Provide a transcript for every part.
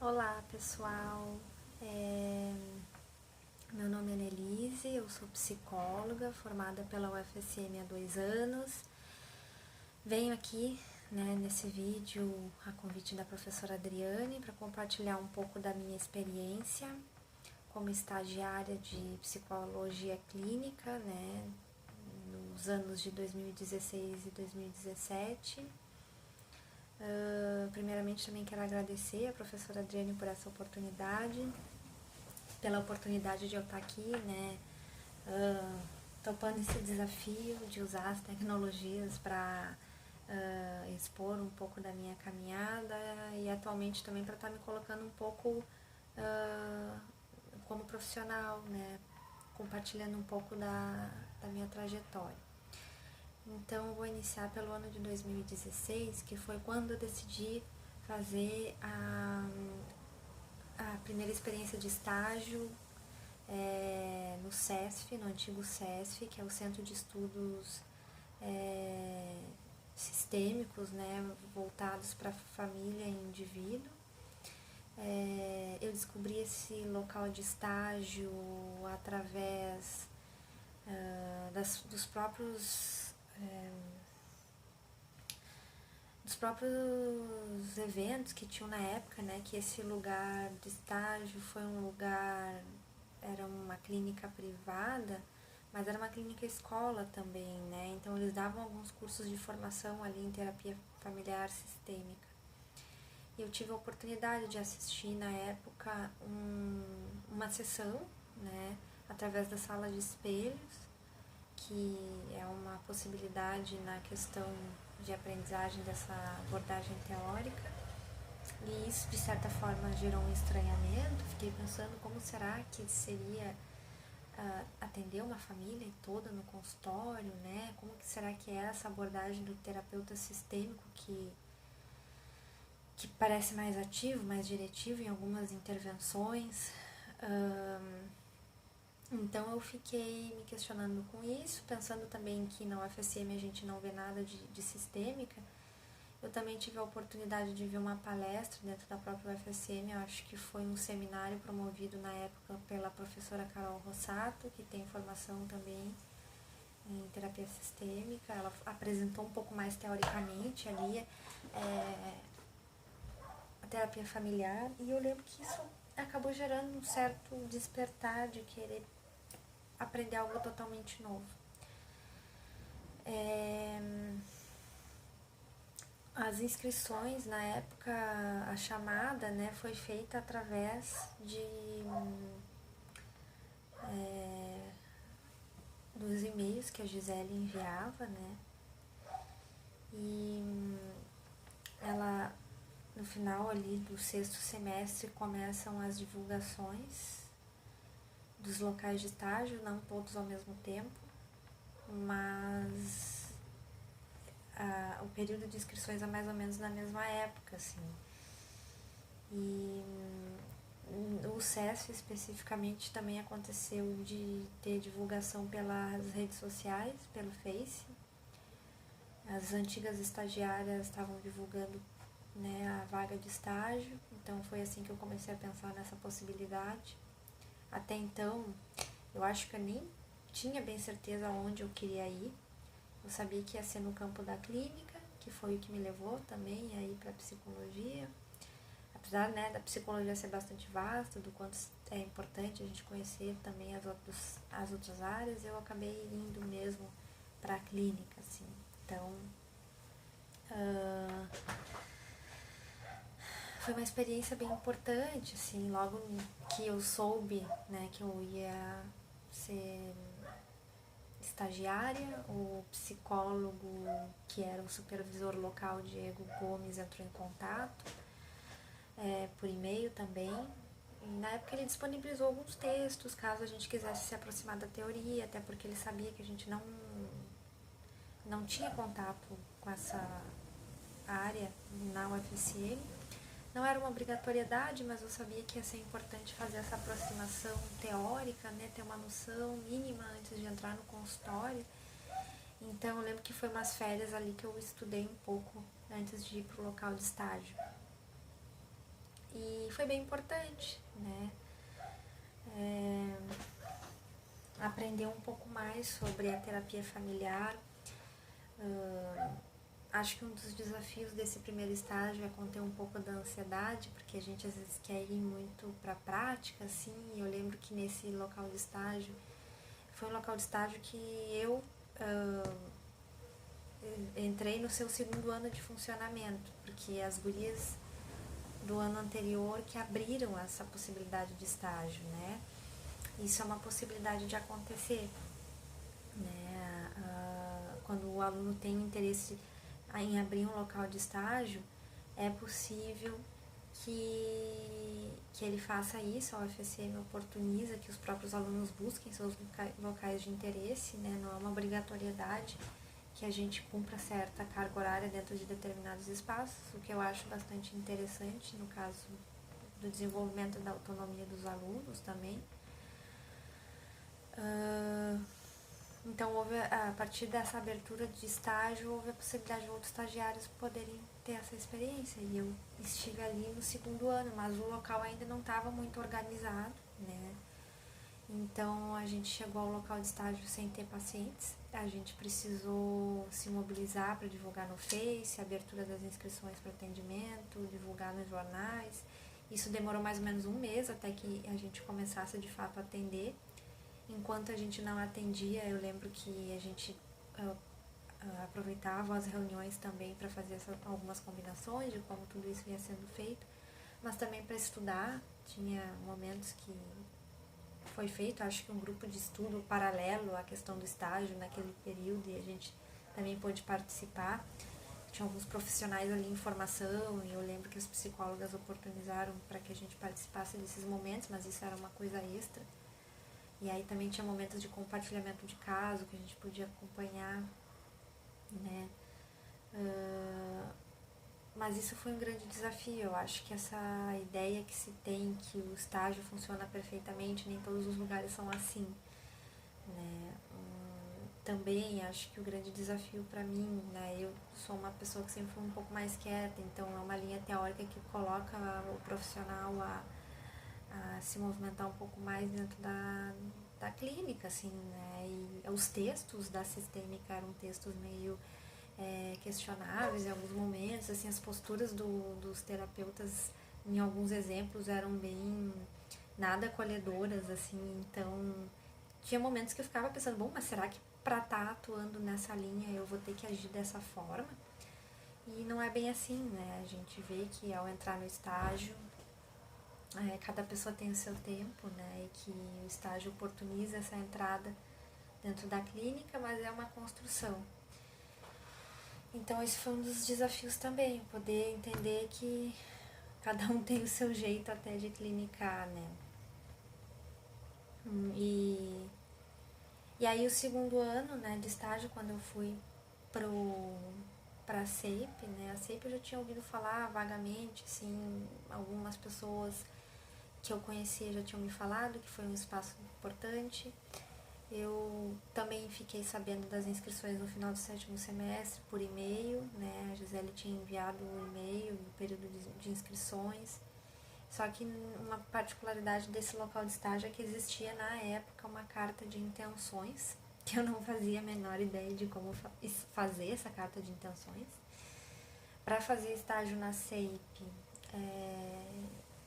Olá pessoal, meu nome é Annelise, eu sou psicóloga formada pela UFSM há 2 anos. Venho aqui nesse vídeo a convite da professora Adriane para compartilhar um pouco da minha experiência como estagiária de psicologia clínica nos anos de 2016 e 2017. Primeiramente também quero agradecer a professora Adriane por essa oportunidade, pela oportunidade de eu estar aqui, topando esse desafio de usar as tecnologias para expor um pouco da minha caminhada e atualmente também para estar me colocando um pouco como profissional, compartilhando um pouco da minha trajetória. Então, eu vou iniciar pelo ano de 2016, que foi quando eu decidi fazer a primeira experiência de estágio no CESF, no antigo CESF, que é o Centro de Estudos Sistêmicos, voltados para família e indivíduo. Eu descobri esse local de estágio através dos próprios eventos que tinham na época, que esse lugar de estágio foi um lugar, era uma clínica privada, mas era uma clínica escola também, então eles davam alguns cursos de formação ali em terapia familiar sistêmica. E eu tive a oportunidade de assistir na época uma sessão, através da sala de espelhos, que é uma possibilidade na questão de aprendizagem dessa abordagem teórica, e isso de certa forma gerou um estranhamento. Fiquei pensando como será que seria atender uma família toda no consultório, como que será que é essa abordagem do terapeuta sistêmico que parece mais ativo, mais diretivo em algumas intervenções. Então eu fiquei me questionando com isso, pensando também que na UFSM a gente não vê nada de sistêmica. Eu também tive a oportunidade de ver uma palestra dentro da própria UFSM, eu acho que foi um seminário promovido na época pela professora Carol Rossato, que tem formação também em terapia sistêmica. Ela apresentou um pouco mais teoricamente ali a terapia familiar, e eu lembro que isso acabou gerando um certo despertar de querer aprender algo totalmente novo. As inscrições, na época, a chamada foi feita através dos e-mails que a Gisele enviava, e ela, no final ali do 6º semestre, começam as divulgações dos locais de estágio, não todos ao mesmo tempo, mas o período de inscrições é mais ou menos na mesma época, assim. E o CESF especificamente também aconteceu de ter divulgação pelas redes sociais, pelo Face. As antigas estagiárias estavam divulgando a vaga de estágio, então foi assim que eu comecei a pensar nessa possibilidade. Até então, eu acho que eu nem tinha bem certeza onde eu queria ir. Eu sabia que ia ser no campo da clínica, que foi o que me levou também a ir para a psicologia. Apesar da psicologia ser bastante vasta, do quanto é importante a gente conhecer também as outras áreas, eu acabei indo mesmo para a clínica, assim. Então, foi uma experiência bem importante, assim. Logo que eu soube que eu ia ser estagiária, o psicólogo, que era o supervisor local, Diego Gomes, entrou em contato por e-mail também. E na época ele disponibilizou alguns textos, caso a gente quisesse se aproximar da teoria, até porque ele sabia que a gente não tinha contato com essa área na UFSM. Não era uma obrigatoriedade, mas eu sabia que ia ser importante fazer essa aproximação teórica, ter uma noção mínima antes de entrar no consultório. Então eu lembro que foi umas férias ali que eu estudei um pouco antes de ir para o local de estágio. E foi bem importante, né? Aprender um pouco mais sobre a terapia familiar. Acho que um dos desafios desse primeiro estágio é conter um pouco da ansiedade, porque a gente às vezes quer ir muito para a prática, assim. Eu lembro que nesse local de estágio, foi um local de estágio que eu entrei no seu segundo ano de funcionamento, porque as gurias do ano anterior que abriram essa possibilidade de estágio, né? Isso é uma possibilidade de acontecer, né? Quando o aluno tem interesse em abrir um local de estágio, é possível que ele faça isso. A UFSM oportuniza que os próprios alunos busquem seus locais de interesse, né? Não é uma obrigatoriedade que a gente cumpra certa carga horária dentro de determinados espaços, o que eu acho bastante interessante no caso do desenvolvimento da autonomia dos alunos também. Então, a partir dessa abertura de estágio, houve a possibilidade de outros estagiários poderem ter essa experiência. E eu estive ali no segundo ano, mas o local ainda não estava muito organizado, né? Então, a gente chegou ao local de estágio sem ter pacientes. A gente precisou se mobilizar para divulgar no Face, abertura das inscrições para atendimento, divulgar nos jornais. Isso demorou mais ou menos um mês até que a gente começasse de fato a atender. Enquanto a gente não atendia, eu lembro que a gente aproveitava as reuniões também para fazer algumas combinações de como tudo isso ia sendo feito, mas também para estudar. Tinha momentos que foi feito, acho que um grupo de estudo paralelo à questão do estágio naquele período, e a gente também pôde participar. Tinha alguns profissionais ali em formação, e eu lembro que as psicólogas oportunizaram para que a gente participasse desses momentos, mas isso era uma coisa extra. E aí também tinha momentos de compartilhamento de caso que a gente podia acompanhar, né? Mas isso foi um grande desafio. Eu acho que essa ideia que se tem que o estágio funciona perfeitamente, nem todos os lugares são assim, né? Também acho que o grande desafio para mim, né? Eu sou uma pessoa que sempre foi um pouco mais quieta, então é uma linha teórica que coloca o profissional a se movimentar um pouco mais dentro da clínica, assim, né? E os textos da sistêmica eram textos meio questionáveis em alguns momentos, assim, as posturas dos terapeutas em alguns exemplos eram bem nada acolhedoras, assim, então tinha momentos que eu ficava pensando, bom, mas será que para estar atuando nessa linha eu vou ter que agir dessa forma? E não é bem assim, né? A gente vê que ao entrar no estágio, cada pessoa tem o seu tempo, né? E que o estágio oportuniza essa entrada dentro da clínica, mas é uma construção. Então esse foi um dos desafios também, poder entender que cada um tem o seu jeito até de clinicar, né? E aí o segundo ano, né, de estágio, quando eu fui para a CEIP, né? A CEIP eu já tinha ouvido falar vagamente, assim, algumas pessoas que eu conhecia já tinham me falado que foi um espaço importante. Eu também fiquei sabendo das inscrições no final do 7º semestre por e-mail, né? A Gisele tinha enviado um e-mail no período de inscrições. Só que uma particularidade desse local de estágio é que existia na época uma carta de intenções, que eu não fazia a menor ideia de como fazer essa carta de intenções. Para fazer estágio na CEIP,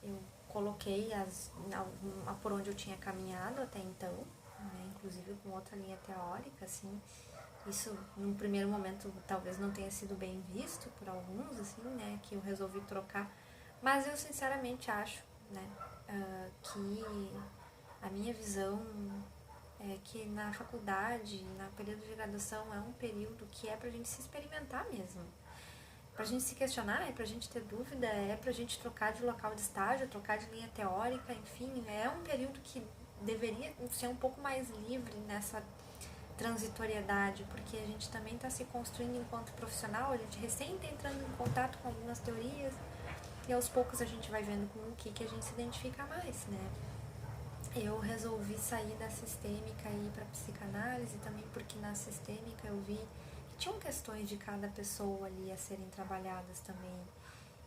eu coloquei por onde eu tinha caminhado até então, né, inclusive com outra linha teórica, assim. Isso, num primeiro momento, talvez não tenha sido bem visto por alguns, assim, né, que eu resolvi trocar. Mas eu, sinceramente, acho, né, que a minha visão é que na faculdade, na período de graduação, é um período que é pra gente se experimentar mesmo. Pra gente se questionar, é pra gente ter dúvida, é pra gente trocar de local de estágio, trocar de linha teórica, enfim, é um período que deveria ser um pouco mais livre nessa transitoriedade, porque a gente também está se construindo enquanto profissional, a gente recém está entrando em contato com algumas teorias e aos poucos a gente vai vendo com o que a gente se identifica mais, né? Eu resolvi sair da sistêmica e ir para psicanálise também, porque na sistêmica eu vi que tinham questões de cada pessoa ali a serem trabalhadas também.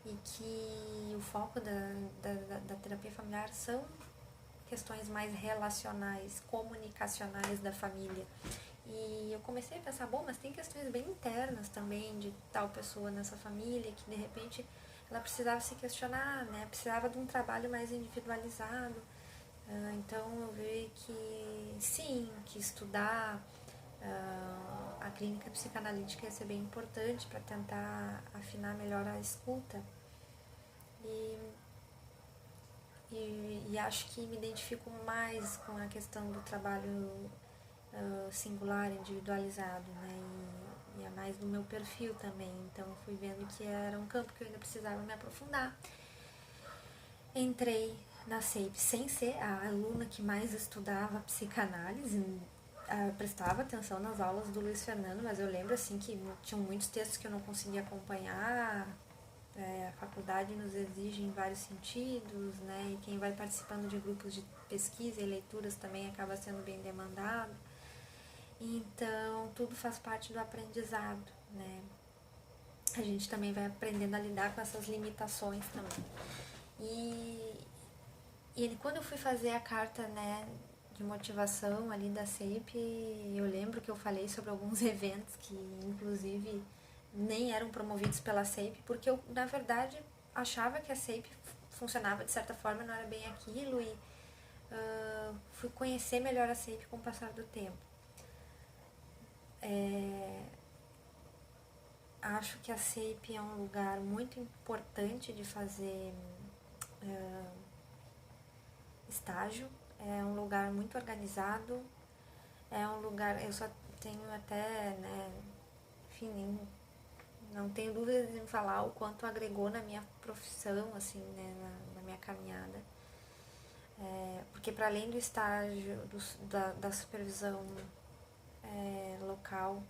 e que o foco da terapia familiar são questões mais relacionais, comunicacionais da família. E eu comecei a pensar, bom, mas tem questões bem internas também de tal pessoa nessa família que de repente ela precisava se questionar, né? Precisava de um trabalho mais individualizado. Então eu vi que sim, que estudar a clínica psicanalítica ia ser bem importante para tentar afinar melhor a escuta. E acho que me identifico mais com a questão do trabalho singular, individualizado, né? E é mais do meu perfil também. Então fui vendo que era um campo que eu ainda precisava me aprofundar. Entrei na SEIP sem ser a aluna que mais estudava psicanálise, prestava atenção nas aulas do Luiz Fernando, mas eu lembro assim que tinham muitos textos que eu não conseguia acompanhar. A faculdade nos exige em vários sentidos, né? E quem vai participando de grupos de pesquisa e leituras também acaba sendo bem demandado. Então, tudo faz parte do aprendizado, né? A gente também vai aprendendo a lidar com essas limitações também. E quando eu fui fazer a carta, né, de motivação ali da SEIP, eu lembro que eu falei sobre alguns eventos que, inclusive, nem eram promovidos pela SEIP, porque eu, na verdade, achava que a SEIP funcionava de certa forma, não era bem aquilo, e fui conhecer melhor a SEIP com o passar do tempo. Acho que a SEIP é um lugar muito importante de fazer estágio, é um lugar muito organizado, é um lugar, eu só tenho até, né, enfim, não tenho dúvidas em falar o quanto agregou na minha profissão, assim, né, na minha caminhada. Porque para além do estágio, da supervisão local,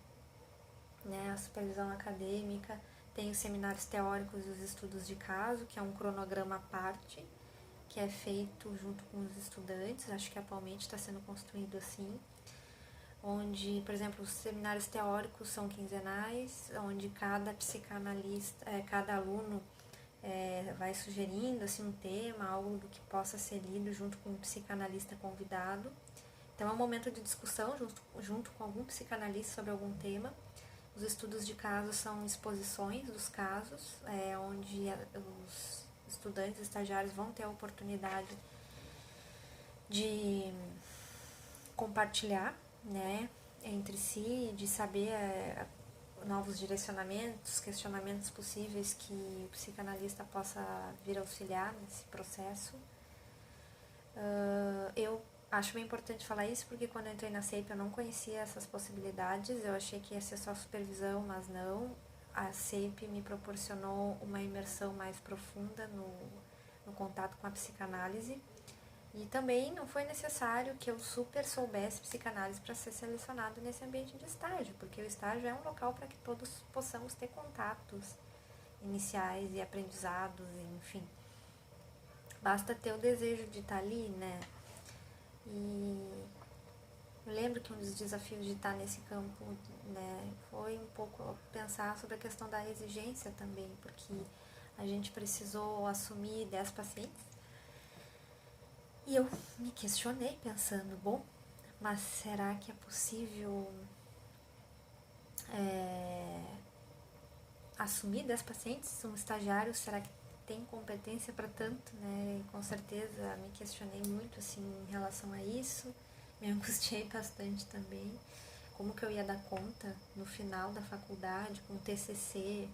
né, a supervisão acadêmica, tem os seminários teóricos e os estudos de caso, que é um cronograma à parte, que é feito junto com os estudantes, acho que atualmente está sendo construído assim, onde, por exemplo, os seminários teóricos são quinzenais, onde cada psicanalista, cada aluno vai sugerindo assim, um tema, algo que possa ser lido junto com um psicanalista convidado. Então é um momento de discussão junto com algum psicanalista sobre algum tema. Os estudos de casos são exposições dos casos, onde os estudantes e estagiários vão ter a oportunidade de compartilhar, né, entre si, de saber novos direcionamentos, questionamentos possíveis que o psicanalista possa vir auxiliar nesse processo. Eu acho bem importante falar isso porque quando eu entrei na SEIP eu não conhecia essas possibilidades, eu achei que ia ser só supervisão, mas não. A SEIP me proporcionou uma imersão mais profunda no contato com a psicanálise. E também não foi necessário que eu super soubesse psicanálise para ser selecionado nesse ambiente de estágio, porque o estágio é um local para que todos possamos ter contatos iniciais e aprendizados, enfim. Basta ter o desejo de estar ali, né? E eu lembro que um dos desafios de estar nesse campo, né, foi um pouco pensar sobre a questão da exigência também, porque a gente precisou assumir 10 pacientes. E eu me questionei pensando, bom, mas será que é possível assumir 10 pacientes? Um estagiário, será que tem competência para tanto, né? E com certeza me questionei muito assim em relação a isso, me angustiei bastante também. Como que eu ia dar conta no final da faculdade, com o TCC,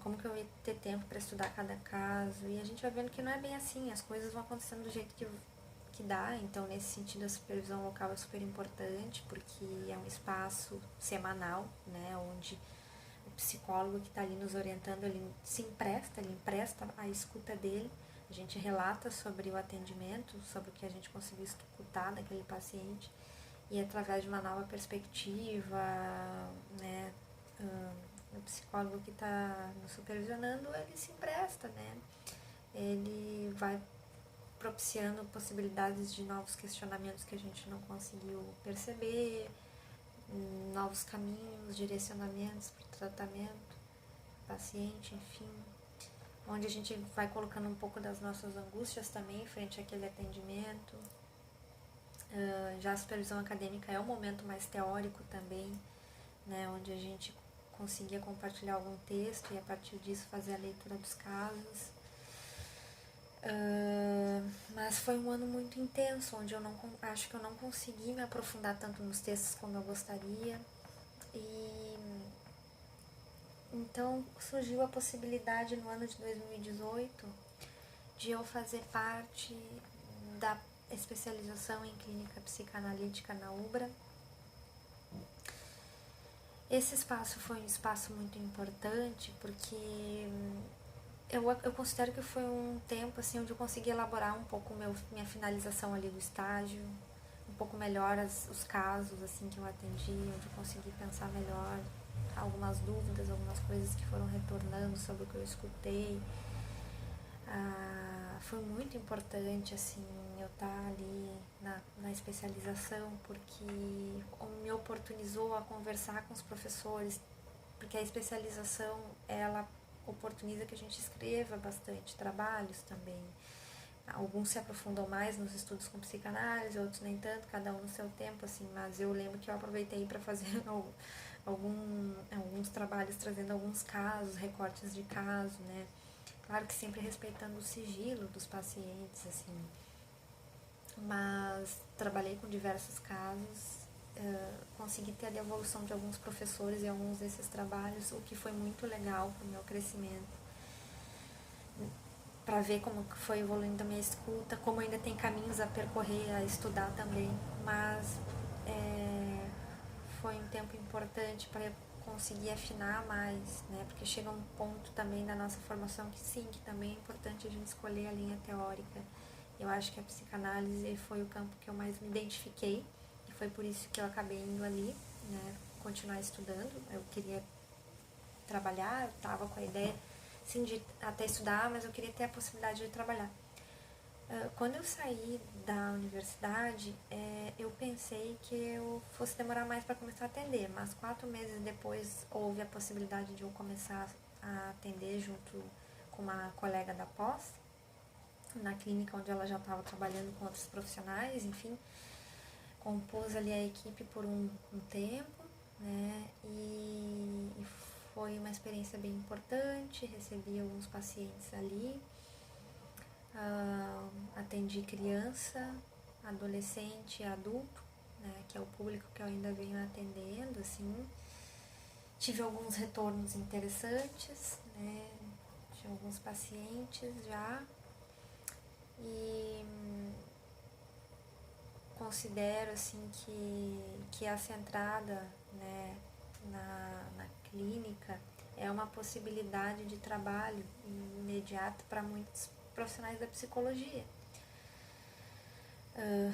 como que eu ia ter tempo para estudar cada caso. E a gente vai vendo que não é bem assim, as coisas vão acontecendo do jeito que dá. Então, nesse sentido, a supervisão local é super importante, porque é um espaço semanal, né, onde o psicólogo que está ali nos orientando, ele empresta a escuta dele, a gente relata sobre o atendimento, sobre o que a gente conseguiu escutar daquele paciente, e através de uma nova perspectiva, né, o psicólogo que está nos supervisionando, ele se empresta, né, ele vai propiciando possibilidades de novos questionamentos que a gente não conseguiu perceber, novos caminhos, direcionamentos para o tratamento, paciente, enfim. onde a gente vai colocando um pouco das nossas angústias também frente àquele atendimento. Já a supervisão acadêmica é um momento mais teórico também, né, onde a gente conseguia compartilhar algum texto e a partir disso fazer a leitura dos casos. Mas foi um ano muito intenso, onde acho que eu não consegui me aprofundar tanto nos textos como eu gostaria. E então surgiu a possibilidade no ano de 2018 de eu fazer parte da especialização em clínica psicanalítica na UBRA. Esse espaço foi um espaço muito importante porque eu considero que foi um tempo assim, onde eu consegui elaborar um pouco minha finalização ali do estágio, um pouco melhor os casos assim, que eu atendi, onde eu consegui pensar melhor algumas dúvidas, algumas coisas que foram retornando sobre o que eu escutei. Foi muito importante assim, eu estar ali na especialização, porque me oportunizou a conversar com os professores, porque a especialização, ela oportuniza que a gente escreva bastante trabalhos também. Alguns se aprofundam mais nos estudos com psicanálise, outros nem tanto, cada um no seu tempo, assim, mas eu lembro que eu aproveitei para fazer alguns trabalhos trazendo alguns casos, recortes de caso, né? Claro que sempre respeitando o sigilo dos pacientes, assim, mas trabalhei com diversos casos, consegui ter a devolução de alguns professores em alguns desses trabalhos, o que foi muito legal para o meu crescimento, para ver como foi evoluindo a minha escuta, como ainda tem caminhos a percorrer, a estudar também, mas foi um tempo importante para eu conseguir afinar mais, né? Porque chega um ponto também da nossa formação que sim, que também é importante a gente escolher a linha teórica. Eu acho que a psicanálise foi o campo que eu mais me identifiquei e foi por isso que eu acabei indo ali, né? Continuar estudando. Eu queria trabalhar, eu estava com a ideia sim de até estudar, mas eu queria ter a possibilidade de trabalhar. Quando eu saí da universidade, eu pensei que eu fosse demorar mais para começar a atender, mas 4 meses depois houve a possibilidade de eu começar a atender junto com uma colega da pós, na clínica onde ela já estava trabalhando com outros profissionais, enfim, compôs ali a equipe por um tempo, né, e foi uma experiência bem importante, recebi alguns pacientes ali, atendi criança, adolescente e adulto, né, que é o público que eu ainda venho atendendo, assim. Tive alguns retornos interessantes, né, de alguns pacientes já, e considero assim que essa entrada, né, na clínica é uma possibilidade de trabalho imediato para muitos profissionais da psicologia.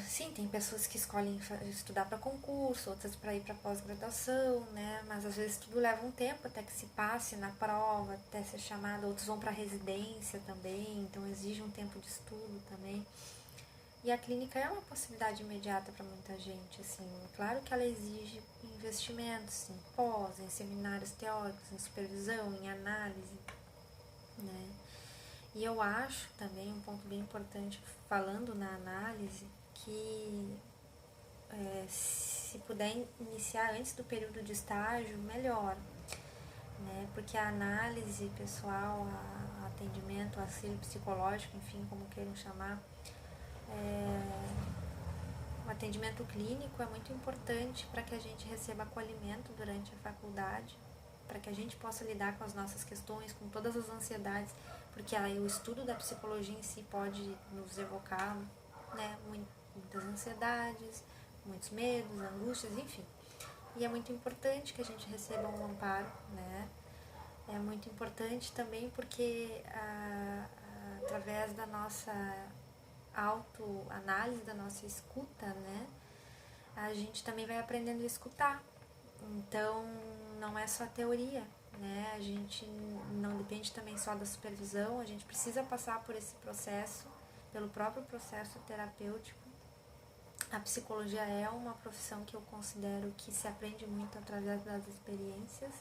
Sim, tem pessoas que escolhem estudar para concurso, outras para ir para pós-graduação, né? Mas às vezes tudo leva um tempo até que se passe na prova, até ser chamado, outros vão para residência também, então exige um tempo de estudo também. E a clínica é uma possibilidade imediata para muita gente, assim. Claro que ela exige investimentos em pós, em seminários teóricos, em supervisão, em análise, né? E eu acho também um ponto bem importante, falando na análise, que se puder iniciar antes do período de estágio, melhor, né? Porque a análise pessoal, o atendimento, o auxílio psicológico, enfim, como queiram chamar, o atendimento clínico é muito importante para que a gente receba acolhimento durante a faculdade, para que a gente possa lidar com as nossas questões, com todas as ansiedades, porque aí o estudo da psicologia em si pode nos evocar, né, muitas ansiedades, muitos medos, angústias, enfim. E é muito importante que a gente receba um amparo, né? É muito importante também porque através da nossa autoanálise, da nossa escuta, né, a gente também vai aprendendo a escutar. Então, não é só teoria, né? A gente não depende também só da supervisão, a gente precisa passar por esse processo, pelo próprio processo terapêutico. A psicologia é uma profissão que eu considero que se aprende muito através das experiências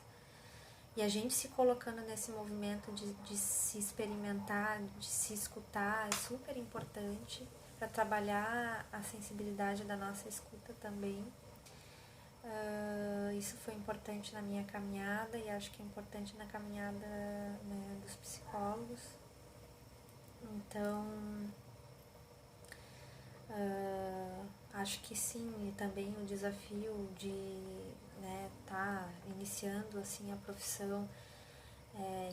E a gente se colocando nesse movimento de se experimentar, de se escutar, é super importante para trabalhar a sensibilidade da nossa escuta também. Isso foi importante na minha caminhada e acho que é importante na caminhada, né, dos psicólogos. Então, acho que sim, e também o desafio de, né, tá iniciando assim a profissão,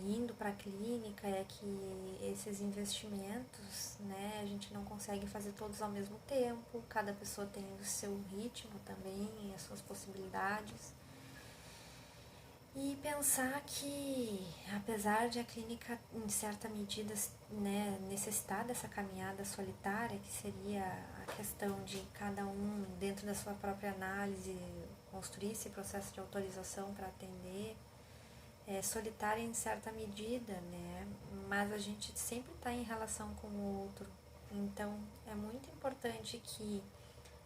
indo para a clínica, é que esses investimentos, né, a gente não consegue fazer todos ao mesmo tempo, cada pessoa tem o seu ritmo também, as suas possibilidades. E pensar que, apesar de a clínica, em certa medida, né, necessitar dessa caminhada solitária, que seria a questão de cada um, dentro da sua própria análise, construir esse processo de autorização para atender, solitária em certa medida, né? Mas a gente sempre está em relação com o outro. Então, é muito importante que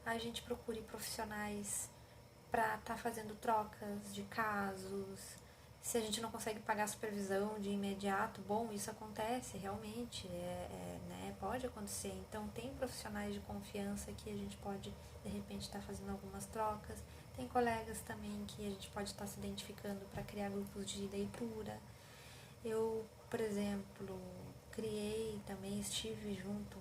a gente procure profissionais para estar fazendo trocas de casos. Se a gente não consegue pagar a supervisão de imediato, bom, isso acontece realmente, né, pode acontecer. Então, tem profissionais de confiança que a gente pode, de repente, estar fazendo algumas trocas. Tem colegas também que a gente pode estar se identificando para criar grupos de leitura. Eu, por exemplo, criei também, estive junto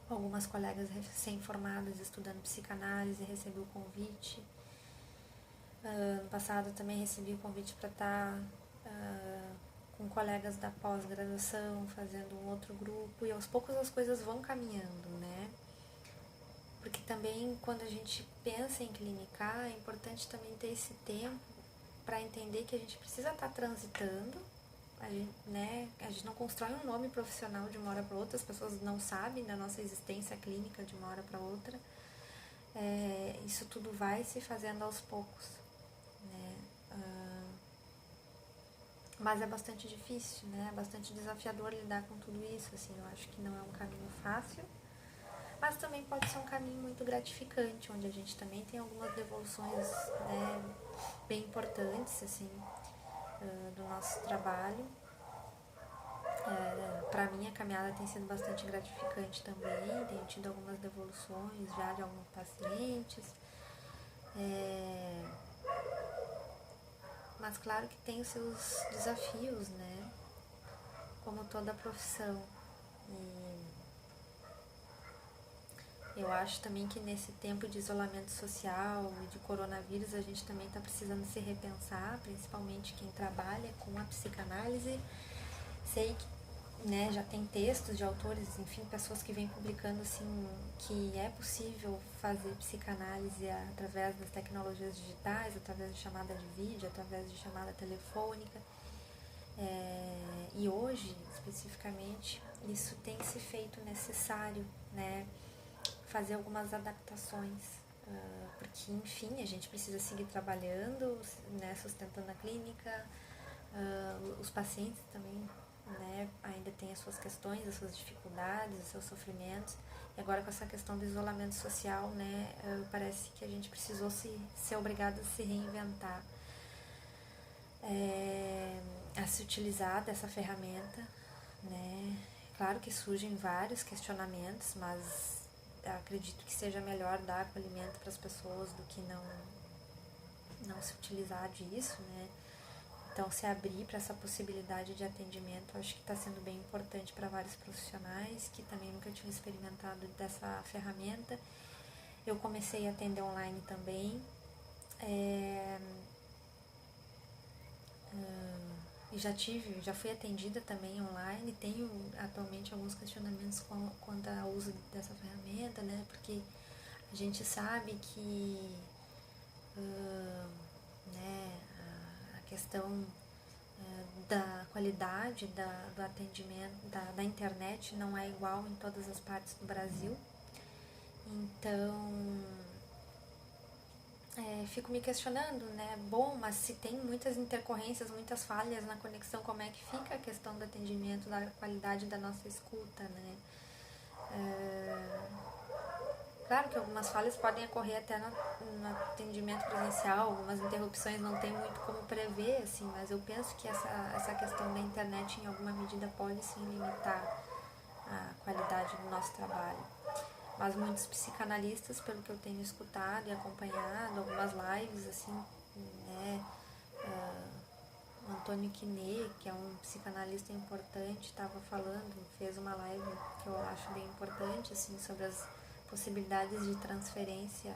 com algumas colegas recém-formadas estudando psicanálise, recebi o convite. Ano passado também recebi o convite para estar com colegas da pós-graduação, fazendo um outro grupo, e aos poucos as coisas vão caminhando, né? Porque também quando a gente pensa em clinicar, é importante também ter esse tempo para entender que a gente precisa estar transitando, né? A gente não constrói um nome profissional de uma hora para outra, as pessoas não sabem da nossa existência clínica de uma hora para outra. Isso tudo vai se fazendo aos poucos, né? Mas é bastante difícil, né? É bastante desafiador lidar com tudo isso, assim, eu acho que não é um caminho fácil, mas também pode ser um caminho muito gratificante, onde a gente também tem algumas devoluções, né, bem importantes, assim, do nosso trabalho. Para mim a caminhada tem sido bastante gratificante também, tenho tido algumas devoluções já de alguns pacientes, mas claro que tem os seus desafios, né, como toda profissão. E eu acho também que nesse tempo de isolamento social e de coronavírus a gente também está precisando se repensar, principalmente quem trabalha com a psicanálise. Sei que, né, já tem textos de autores, enfim, pessoas que vêm publicando assim, que é possível fazer psicanálise através das tecnologias digitais, através de chamada de vídeo, através de chamada telefônica. E hoje, especificamente, isso tem se feito necessário, né, fazer algumas adaptações, porque, enfim, a gente precisa seguir trabalhando, né, sustentando a clínica, os pacientes também, né, ainda têm as suas questões, as suas dificuldades, os seus sofrimentos, e agora com essa questão do isolamento social, né, parece que a gente precisou ser obrigado a se reinventar, a se utilizar dessa ferramenta, né. Claro que surgem vários questionamentos, mas acredito que seja melhor dar acolhimento para as pessoas do que não se utilizar disso, né? Então, se abrir para essa possibilidade de atendimento, acho que está sendo bem importante para vários profissionais que também nunca tinham experimentado dessa ferramenta. Eu comecei a atender online também. E já fui atendida também online, tenho atualmente alguns questionamentos quanto ao uso dessa ferramenta, né, porque a gente sabe que, né, a questão da qualidade do atendimento, da internet não é igual em todas as partes do Brasil, então fico me questionando, né, bom, mas se tem muitas intercorrências, muitas falhas na conexão, como é que fica a questão do atendimento, da qualidade da nossa escuta, né? Claro que algumas falhas podem ocorrer até no atendimento presencial, algumas interrupções não tem muito como prever, assim, mas eu penso que essa questão da internet em alguma medida pode sim limitar a qualidade do nosso trabalho. Mas muitos psicanalistas, pelo que eu tenho escutado e acompanhado, algumas lives, assim, né, o Antônio Quinet, que é um psicanalista importante, estava falando, fez uma live que eu acho bem importante, assim, sobre as possibilidades de transferência,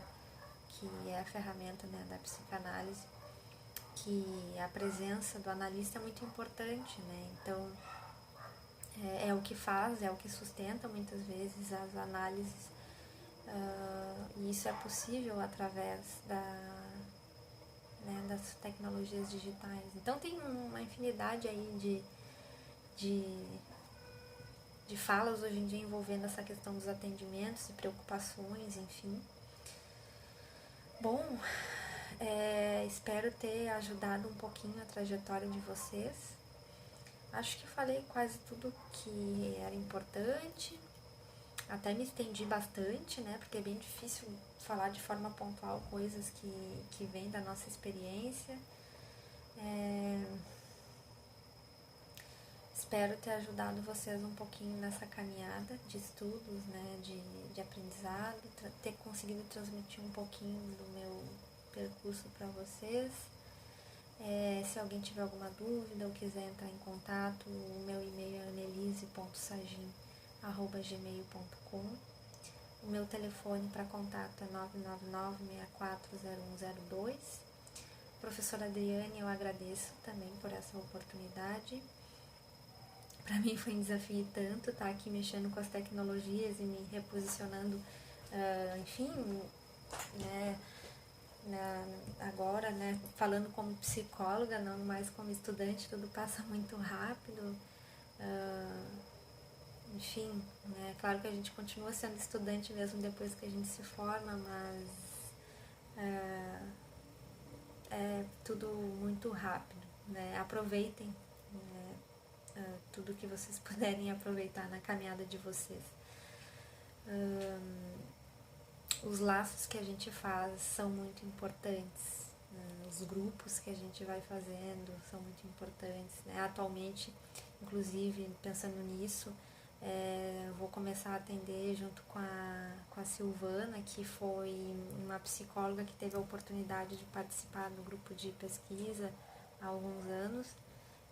que é a ferramenta, né, da psicanálise, que a presença do analista é muito importante, né, então é o que faz, é o que sustenta muitas vezes as análises, e isso é possível através das tecnologias digitais. Então tem uma infinidade aí de falas hoje em dia envolvendo essa questão dos atendimentos e preocupações, enfim. Bom, espero ter ajudado um pouquinho a trajetória de vocês. Acho que falei quase tudo que era importante. Até me estendi bastante, né? Porque é bem difícil falar de forma pontual coisas que vêm da nossa experiência. Espero ter ajudado vocês um pouquinho nessa caminhada de estudos, né? De aprendizado, ter conseguido transmitir um pouquinho do meu percurso para vocês. Se alguém tiver alguma dúvida ou quiser entrar em contato, o meu e-mail é anelise.sagim@gmail.com. O meu telefone para contato é 999-640102. Professora Adriane, eu agradeço também por essa oportunidade. Para mim foi um desafio tanto estar aqui mexendo com as tecnologias e me reposicionando, enfim, né, agora, né, falando como psicóloga, não mais como estudante, tudo passa muito rápido. Enfim, né, claro que a gente continua sendo estudante mesmo depois que a gente se forma, mas é tudo muito rápido, né? Aproveitem, né, tudo que vocês puderem aproveitar na caminhada de vocês. Os laços que a gente faz são muito importantes, né? Os grupos que a gente vai fazendo são muito importantes, né? Atualmente, inclusive, pensando nisso, vou começar a atender junto com a Silvana, que foi uma psicóloga que teve a oportunidade de participar do grupo de pesquisa há alguns anos,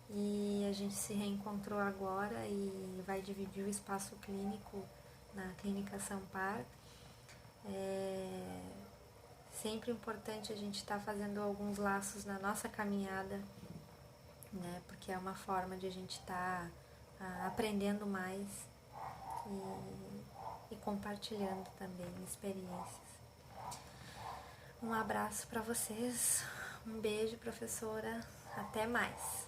e a gente se reencontrou agora e vai dividir o espaço clínico na Clínica Sampar. Sempre importante a gente estar fazendo alguns laços na nossa caminhada, né? Porque é uma forma de a gente estar aprendendo mais e compartilhando também experiências. Um abraço para vocês, um beijo, professora, até mais.